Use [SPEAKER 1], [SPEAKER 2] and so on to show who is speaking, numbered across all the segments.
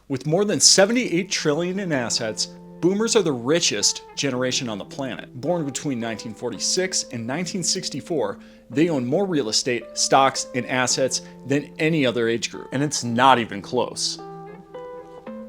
[SPEAKER 1] With more than 78 trillion in assets, boomers are the richest generation on the planet. Born between 1946 and 1964, they own more real estate, stocks, and assets than any other age group. And it's not even close.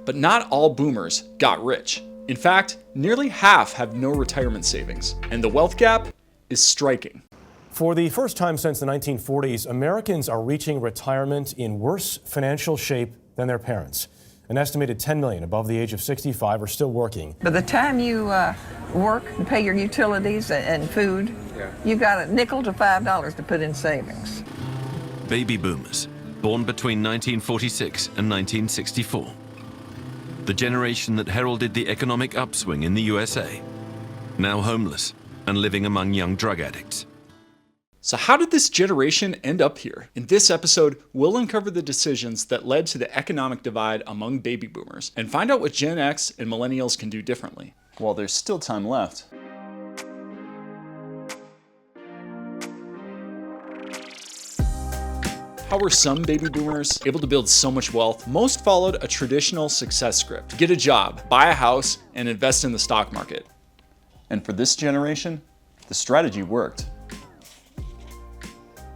[SPEAKER 1] But not all boomers got rich. In fact, nearly half have no retirement savings, and the wealth gap is striking.
[SPEAKER 2] For the first time since the 1940s, Americans are reaching retirement in worse financial shape than their parents. An estimated 10 million above the age of 65 are still working.
[SPEAKER 3] By the time you work and pay your utilities and food, you've got a nickel to $5 to put in savings.
[SPEAKER 4] Baby boomers, born between 1946 and 1964. The generation that heralded the economic upswing in the USA, now homeless and living among young drug addicts.
[SPEAKER 1] So how did this generation end up here? In this episode, we'll uncover the decisions that led to the economic divide among baby boomers and find out what Gen X and Millennials can do differently. While there's still time left. How were some baby boomers able to build so much wealth? Most followed a traditional success script. Get a job, buy a house, and invest in the stock market. And for this generation, the strategy worked.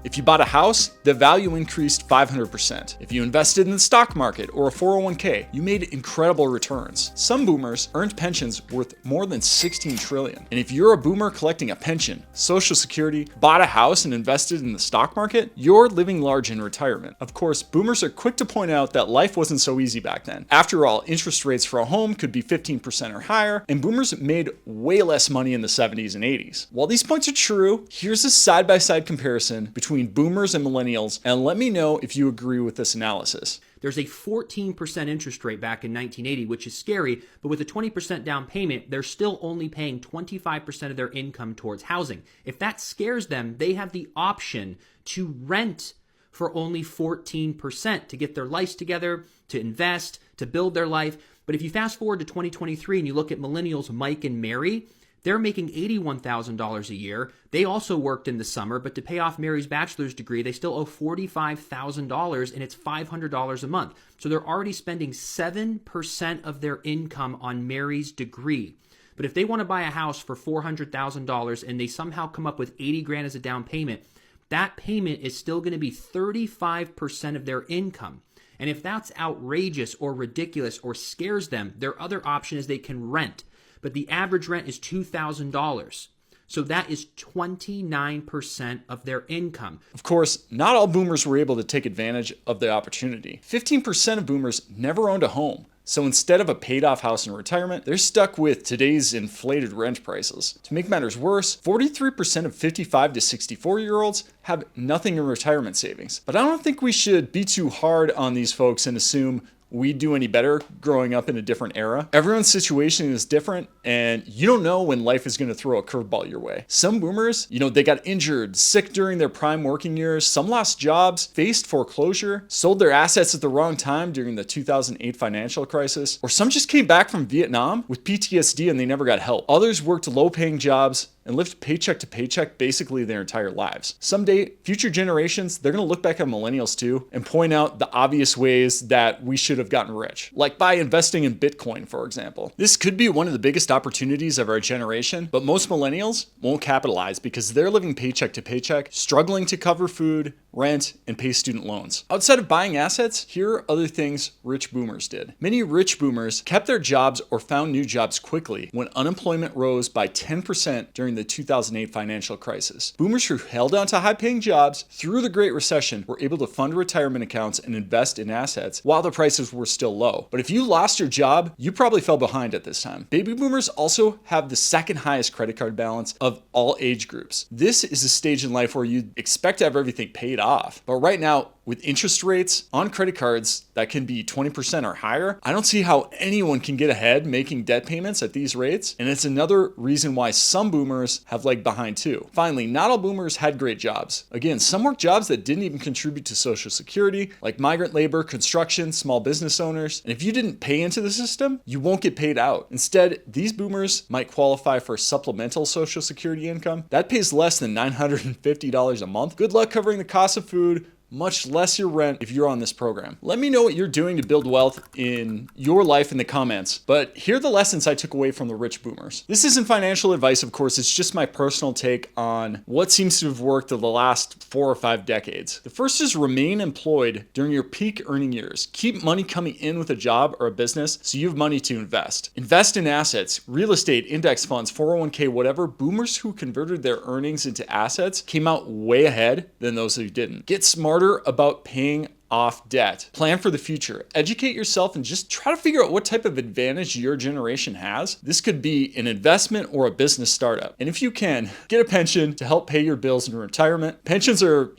[SPEAKER 1] If you bought a house, the value increased 500%. If you invested in the stock market or a 401k, you made incredible returns. Some boomers earned pensions worth more than 16 trillion. And if you're a boomer collecting a pension, Social Security, bought a house and invested in the stock market, you're living large in retirement. Of course, boomers are quick to point out that life wasn't so easy back then. After all, interest rates for a home could be 15% or higher, and boomers made way less money in the 70s and 80s. While these points are true, here's a side-by-side comparison between boomers and millennials, and let me know if you agree with this analysis.
[SPEAKER 5] There's a 14% interest rate back in 1980, which is scary, but with a 20% down payment, they're still only paying 25% of their income towards housing. If that scares them, they have the option to rent for only 14% to get their life together, to invest, to build their life. But if you fast forward to 2023 and you look at millennials Mike and Mary, they're making $81,000 a year. They also worked in the summer, but to pay off Mary's bachelor's degree, they still owe $45,000, and it's $500 a month. So they're already spending 7% of their income on Mary's degree. But if they want to buy a house for $400,000 and they somehow come up with 80 grand as a down payment, that payment is still going to be 35% of their income. And if that's outrageous or ridiculous or scares them, their other option is they can rent. But the average rent is $2,000. So that is 29% of their income.
[SPEAKER 1] Of course, not all boomers were able to take advantage of the opportunity. 15% of boomers never owned a home. So instead of a paid-off house in retirement, they're stuck with today's inflated rent prices. To make matters worse, 43% of 55 to 64-year-olds have nothing in retirement savings. But I don't think we should be too hard on these folks and assume we'd do any better growing up in a different era. Everyone's situation is different, and you don't know when life is going to throw a curveball your way. Some boomers, they got injured, sick during their prime working years. Some lost jobs, faced foreclosure, sold their assets at the wrong time during the 2008 financial crisis, or some just came back from Vietnam with PTSD and they never got help. Others worked low-paying jobs and lived paycheck to paycheck basically their entire lives. Someday, future generations, they're gonna look back at millennials too and point out the obvious ways that we should have gotten rich, like by investing in Bitcoin, for example. This could be one of the biggest opportunities of our generation, but most millennials won't capitalize because they're living paycheck to paycheck, struggling to cover food, rent, and pay student loans. Outside of buying assets, here are other things rich boomers did. Many rich boomers kept their jobs or found new jobs quickly when unemployment rose by 10% during the 2008 financial crisis. Boomers who held on to high-paying jobs through the Great Recession were able to fund retirement accounts and invest in assets while the prices were still low. But if you lost your job, you probably fell behind at this time. Baby boomers also have the second highest credit card balance of all age groups. This is a stage in life where you expect to have everything paid off. But right now, with interest rates on credit cards that can be 20% or higher, I don't see how anyone can get ahead making debt payments at these rates. And it's another reason why some boomers have lagged behind too. Finally, not all boomers had great jobs. Again, some worked jobs that didn't even contribute to Social Security, like migrant labor, construction, small business owners. And if you didn't pay into the system, you won't get paid out. Instead, these boomers might qualify for supplemental Social Security income. That pays less than $950 a month. Good luck covering the cost of food, much less your rent if you're on this program. Let me know what you're doing to build wealth in your life in the comments, but here are the lessons I took away from the rich boomers. This isn't financial advice, of course, it's just my personal take on what seems to have worked in the last 4 or 5 decades. The first is remain employed during your peak earning years. Keep money coming in with a job or a business so you have money to invest. Invest in assets, real estate, index funds, 401k, whatever. Boomers who converted their earnings into assets came out way ahead than those who didn't. Get smarter about paying off debt. Plan for the future. Educate yourself and just try to figure out what type of advantage your generation has. This could be an investment or a business startup. And if you can, get a pension to help pay your bills in retirement. Pensions are,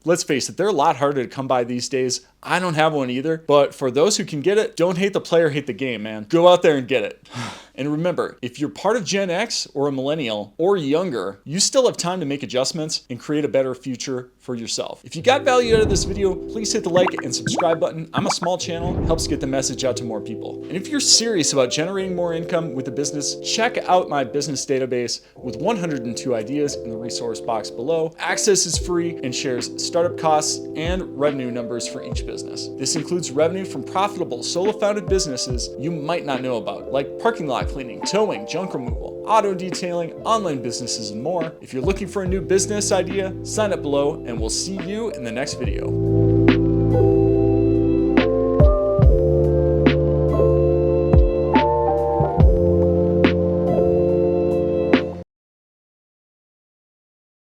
[SPEAKER 1] let's face it, they're a lot harder to come by these days. I don't have one either, but for those who can get it, don't hate the player, hate the game, man. Go out there and get it. And remember, if you're part of Gen X or a millennial or younger, you still have time to make adjustments and create a better future for yourself. If you got value out of this video, please hit the like and subscribe button. I'm a small channel, helps get the message out to more people. And if you're serious about generating more income with a business, check out my business database with 102 ideas in the resource box below. Access is free and shares startup costs and revenue numbers for each business. This includes revenue from profitable solo-founded businesses you might not know about, like parking lot cleaning, towing, junk removal, auto detailing, online businesses, and more. If you're looking for a new business idea, sign up below and we'll see you in the next video.